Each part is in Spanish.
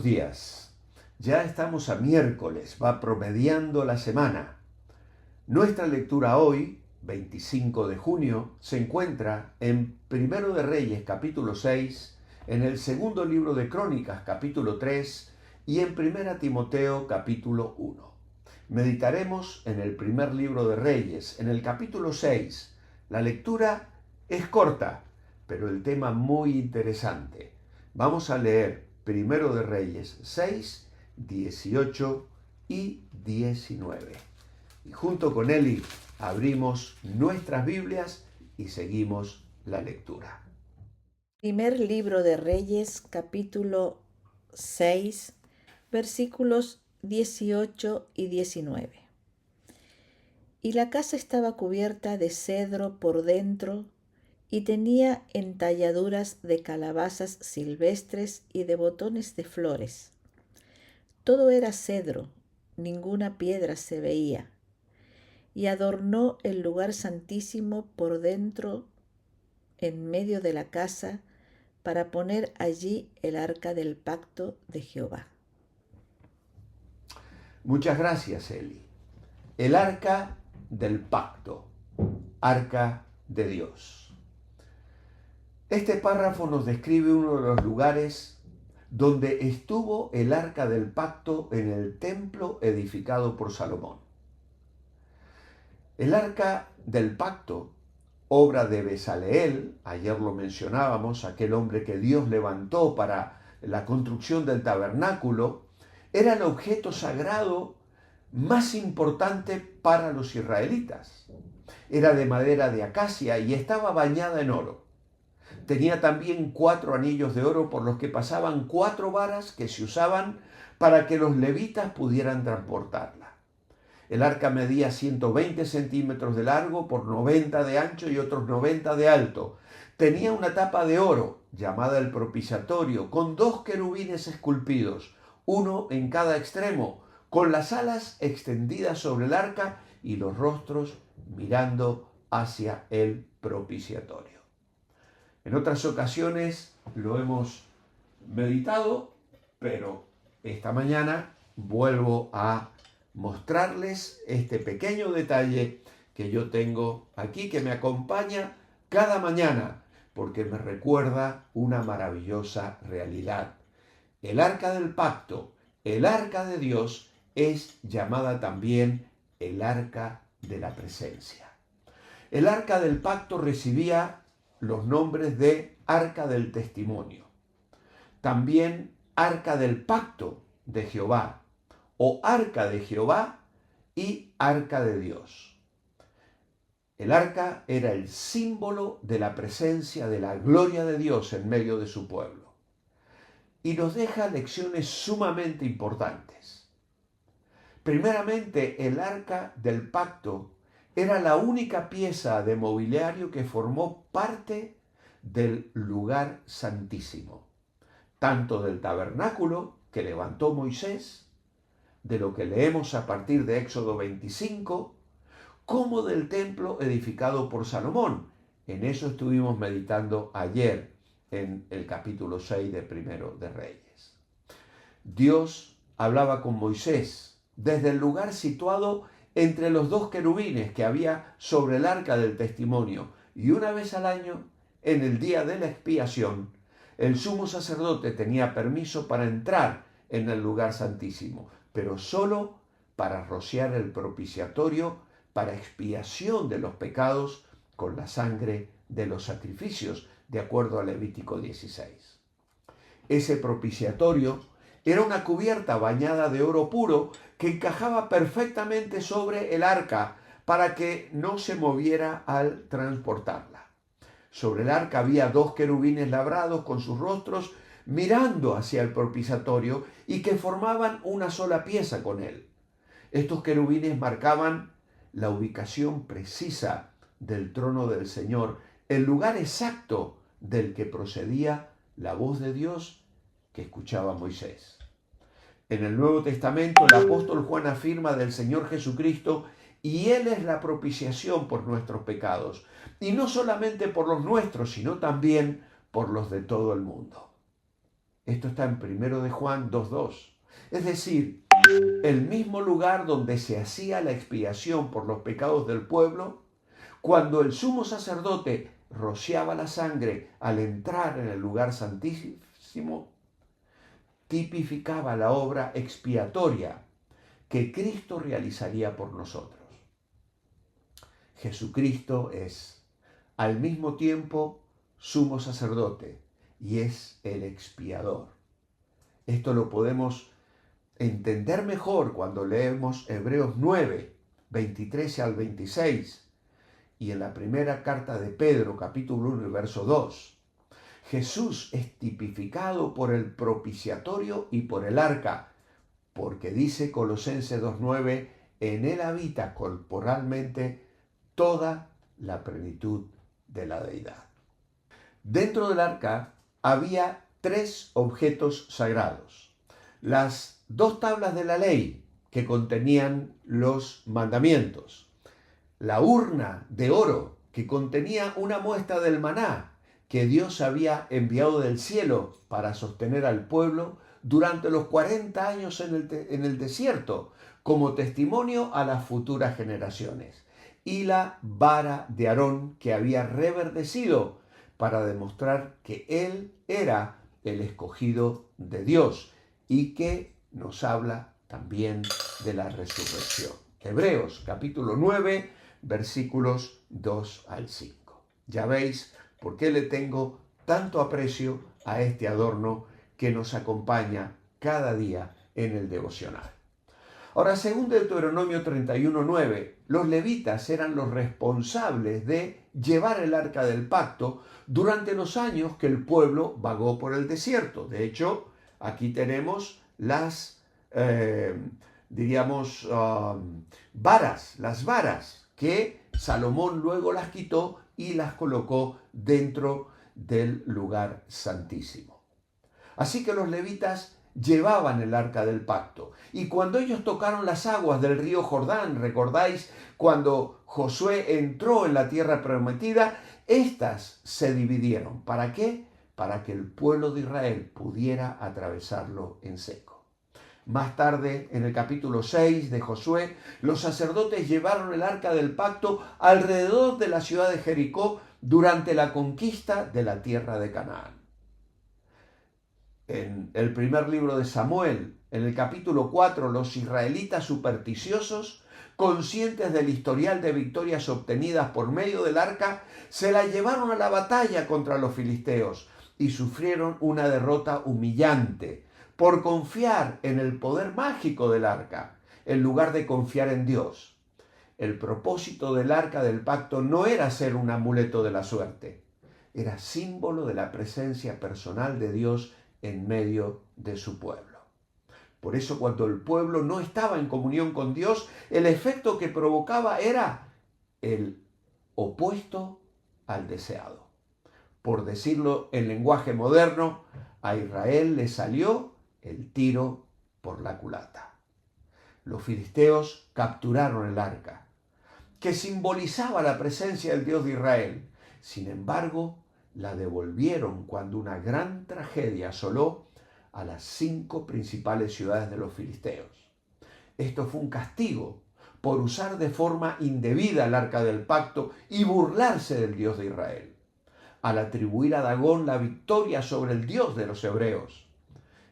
días. Ya estamos a miércoles, va promediando la semana. Nuestra lectura hoy, 25 de junio, se encuentra en Primero de Reyes, capítulo 6, en el segundo libro de Crónicas, capítulo 3, y en Primera Timoteo, capítulo 1. Meditaremos en el primer libro de Reyes, en el capítulo 6. La lectura es corta, pero el tema muy interesante. Vamos a leer Primero de Reyes 6, 18 y 19. Y junto con Eli abrimos nuestras Biblias y seguimos la lectura. Primer libro de Reyes, capítulo 6, versículos 18 y 19. Y la casa estaba cubierta de cedro por dentro y tenía entalladuras de calabazas silvestres y de botones de flores. Todo era cedro, ninguna piedra se veía. Y adornó el lugar santísimo por dentro en medio de la casa para poner allí el arca del pacto de Jehová. Muchas gracias, Eli. El arca del pacto, arca de Dios. Este párrafo nos describe uno de los lugares donde estuvo el arca del pacto en el templo edificado por Salomón. El arca del pacto, obra de Bezaleel, ayer lo mencionábamos, aquel hombre que Dios levantó para la construcción del tabernáculo, era el objeto sagrado más importante para los israelitas. Era de madera de acacia y estaba bañada en oro. Tenía también 4 anillos de oro por los que pasaban 4 varas que se usaban para que los levitas pudieran transportarla. El arca medía 120 centímetros de largo por 90 de ancho y otros 90 de alto. Tenía una tapa de oro, llamada el propiciatorio, con 2 querubines esculpidos, uno en cada extremo, con las alas extendidas sobre el arca y los rostros mirando hacia el propiciatorio. En otras ocasiones lo hemos meditado, pero esta mañana vuelvo a mostrarles este pequeño detalle que yo tengo aquí, que me acompaña cada mañana, porque me recuerda una maravillosa realidad. El arca del pacto, el arca de Dios, es llamada también el arca de la presencia. El arca del pacto recibía los nombres de arca del testimonio, también arca del pacto de Jehová, o arca de Jehová y arca de Dios. El arca era el símbolo de la presencia de la gloria de Dios en medio de su pueblo. Y nos deja lecciones sumamente importantes. Primeramente, el arca del pacto era la única pieza de mobiliario que formó parte del lugar santísimo, tanto del tabernáculo que levantó Moisés, de lo que leemos a partir de Éxodo 25, como del templo edificado por Salomón. En eso estuvimos meditando ayer en el capítulo 6 de Primero de Reyes. Dios hablaba con Moisés desde el lugar situado entre los 2 querubines que había sobre el arca del testimonio, y una vez al año, en el día de la expiación, el sumo sacerdote tenía permiso para entrar en el lugar santísimo, pero solo para rociar el propiciatorio para expiación de los pecados con la sangre de los sacrificios, de acuerdo a Levítico 16. Ese propiciatorio era una cubierta bañada de oro puro que encajaba perfectamente sobre el arca para que no se moviera al transportarla. Sobre el arca había 2 querubines labrados con sus rostros mirando hacia el propiciatorio y que formaban una sola pieza con él. Estos querubines marcaban la ubicación precisa del trono del Señor, el lugar exacto del que procedía la voz de Dios que escuchaba Moisés. En el Nuevo Testamento el apóstol Juan afirma del Señor Jesucristo: y Él es la propiciación por nuestros pecados, y no solamente por los nuestros, sino también por los de todo el mundo. Esto está en 1 de Juan 2:2. Es decir, el mismo lugar donde se hacía la expiación por los pecados del pueblo, cuando el sumo sacerdote rociaba la sangre al entrar en el lugar santísimo, tipificaba la obra expiatoria que Cristo realizaría por nosotros. Jesucristo es al mismo tiempo sumo sacerdote y es el expiador. Esto lo podemos entender mejor cuando leemos Hebreos 9, 23 al 26 y en la primera carta de Pedro, capítulo 1, verso 2. Jesús es tipificado por el propiciatorio y por el arca, porque dice Colosenses 2:9, en él habita corporalmente toda la plenitud de la deidad. Dentro del arca había 3 objetos sagrados. Las 2 tablas de la ley que contenían los mandamientos. La urna de oro que contenía una muestra del maná que Dios había enviado del cielo para sostener al pueblo durante los 40 años en el desierto, como testimonio a las futuras generaciones. Y la vara de Aarón que había reverdecido para demostrar que él era el escogido de Dios y que nos habla también de la resurrección. Hebreos capítulo 9, versículos 2 al 5. Ya veis por qué le tengo tanto aprecio a este adorno que nos acompaña cada día en el devocional. Ahora, según Deuteronomio 31:9, los levitas eran los responsables de llevar el arca del pacto durante los años que el pueblo vagó por el desierto. De hecho, aquí tenemos las, varas que Salomón luego las quitó y las colocó dentro del lugar santísimo. Así que los levitas llevaban el arca del pacto. Y cuando ellos tocaron las aguas del río Jordán, ¿recordáis cuando Josué entró en la tierra prometida? Estas se dividieron. ¿Para qué? Para que el pueblo de Israel pudiera atravesarlo en seco. Más tarde, en el capítulo 6 de Josué, los sacerdotes llevaron el arca del pacto alrededor de la ciudad de Jericó durante la conquista de la tierra de Canaán. En el primer libro de Samuel, en el capítulo 4, los israelitas supersticiosos, conscientes del historial de victorias obtenidas por medio del arca, se la llevaron a la batalla contra los filisteos y sufrieron una derrota humillante por confiar en el poder mágico del arca, en lugar de confiar en Dios. El propósito del arca del pacto no era ser un amuleto de la suerte, era símbolo de la presencia personal de Dios en medio de su pueblo. Por eso, cuando el pueblo no estaba en comunión con Dios, el efecto que provocaba era el opuesto al deseado. Por decirlo en lenguaje moderno, a Israel le salió el tiro por la culata. Los filisteos capturaron el arca, que simbolizaba la presencia del Dios de Israel. Sin embargo, la devolvieron cuando una gran tragedia asoló a las 5 principales ciudades de los filisteos. Esto fue un castigo por usar de forma indebida el arca del pacto y burlarse del Dios de Israel, al atribuir a Dagón la victoria sobre el Dios de los hebreos.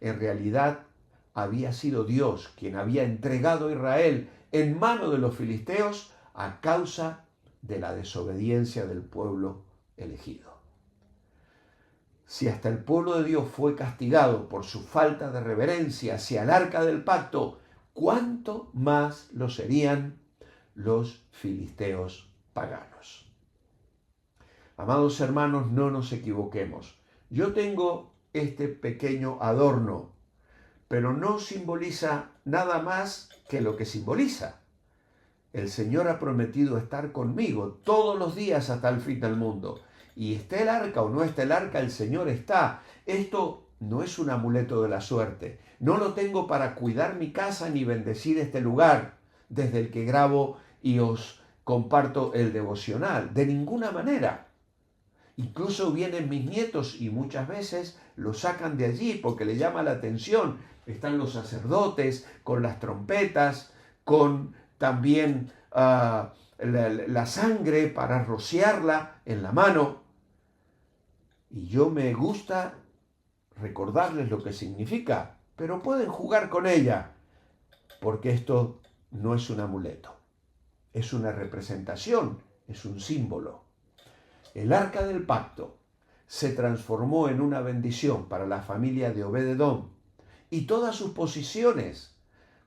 En realidad, había sido Dios quien había entregado a Israel en manos de los filisteos a causa de la desobediencia del pueblo elegido. Si hasta el pueblo de Dios fue castigado por su falta de reverencia hacia el arca del pacto, ¿cuánto más lo serían los filisteos paganos? Amados hermanos, no nos equivoquemos. Yo tengo este pequeño adorno, pero no simboliza nada más que lo que simboliza. El Señor ha prometido estar conmigo todos los días hasta el fin del mundo. Y esté el arca o no esté el arca, el Señor está. Esto no es un amuleto de la suerte. No lo tengo para cuidar mi casa ni bendecir este lugar desde el que grabo y os comparto el devocional. De ninguna manera. Incluso vienen mis nietos y muchas veces lo sacan de allí porque le llama la atención. Están los sacerdotes con las trompetas, con también la sangre para rociarla en la mano. Y yo me gusta recordarles lo que significa, pero pueden jugar con ella, porque esto no es un amuleto, es una representación, es un símbolo. El arca del pacto se transformó en una bendición para la familia de Obed-Edom y todas sus posesiones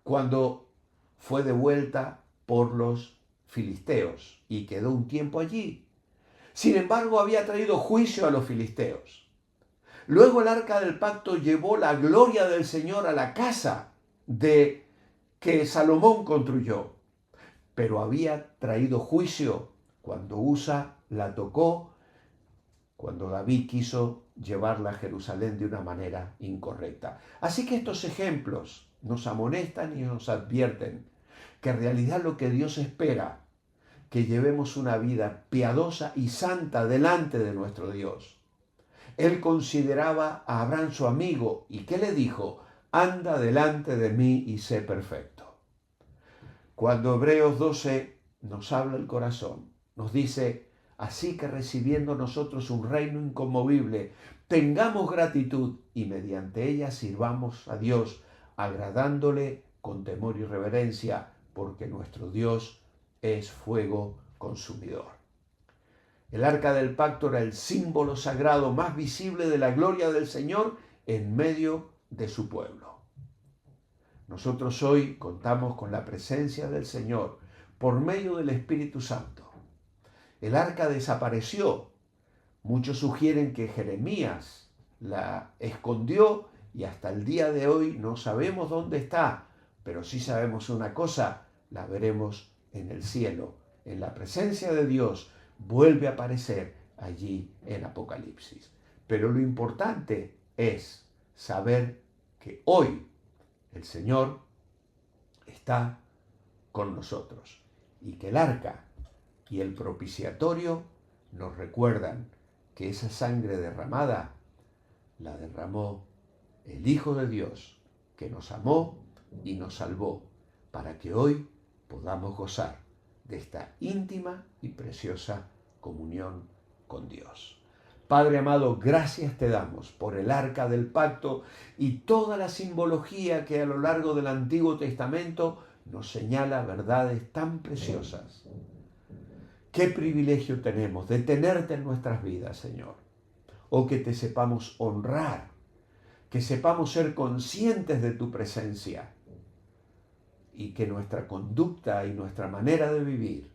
cuando fue devuelta por los filisteos y quedó un tiempo allí. Sin embargo, había traído juicio a los filisteos. Luego el arca del pacto llevó la gloria del Señor a la casa de que Salomón construyó, pero había traído juicio cuando Usa la tocó, cuando David quiso llevarla a Jerusalén de una manera incorrecta. Así que estos ejemplos nos amonestan y nos advierten que en realidad lo que Dios espera, que llevemos una vida piadosa y santa delante de nuestro Dios. Él consideraba a Abraham su amigo y ¿qué le dijo? Anda delante de mí y sé perfecto. Cuando Hebreos 12 nos habla el corazón, nos dice, así que recibiendo nosotros un reino inconmovible, tengamos gratitud y mediante ella sirvamos a Dios, agradándole con temor y reverencia, porque nuestro Dios es fuego consumidor. El arca del pacto era el símbolo sagrado más visible de la gloria del Señor en medio de su pueblo. Nosotros hoy contamos con la presencia del Señor por medio del Espíritu Santo. El arca desapareció. Muchos sugieren que Jeremías la escondió y hasta el día de hoy no sabemos dónde está, pero sí sabemos una cosa, la veremos en el cielo, en la presencia de Dios. Vuelve a aparecer allí en Apocalipsis. Pero lo importante es saber que hoy el Señor está con nosotros y que el arca y el propiciatorio nos recuerdan que esa sangre derramada la derramó el Hijo de Dios, que nos amó y nos salvó, para que hoy podamos gozar de esta íntima y preciosa comunión con Dios. Padre amado, gracias te damos por el arca del pacto y toda la simbología que a lo largo del Antiguo Testamento nos señala verdades tan preciosas. Qué privilegio tenemos de tenerte en nuestras vidas, Señor. Oh, que te sepamos honrar, que sepamos ser conscientes de tu presencia y que nuestra conducta y nuestra manera de vivir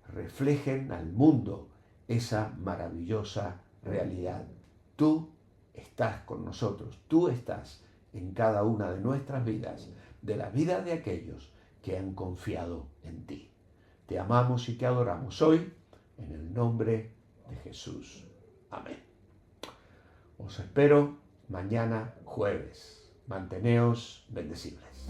reflejen al mundo esa maravillosa realidad. Tú estás con nosotros, tú estás en cada una de nuestras vidas, de la vida de aquellos que han confiado en ti. Te amamos y te adoramos hoy en el nombre de Jesús. Amén. Os espero mañana jueves. Manteneos bendecibles.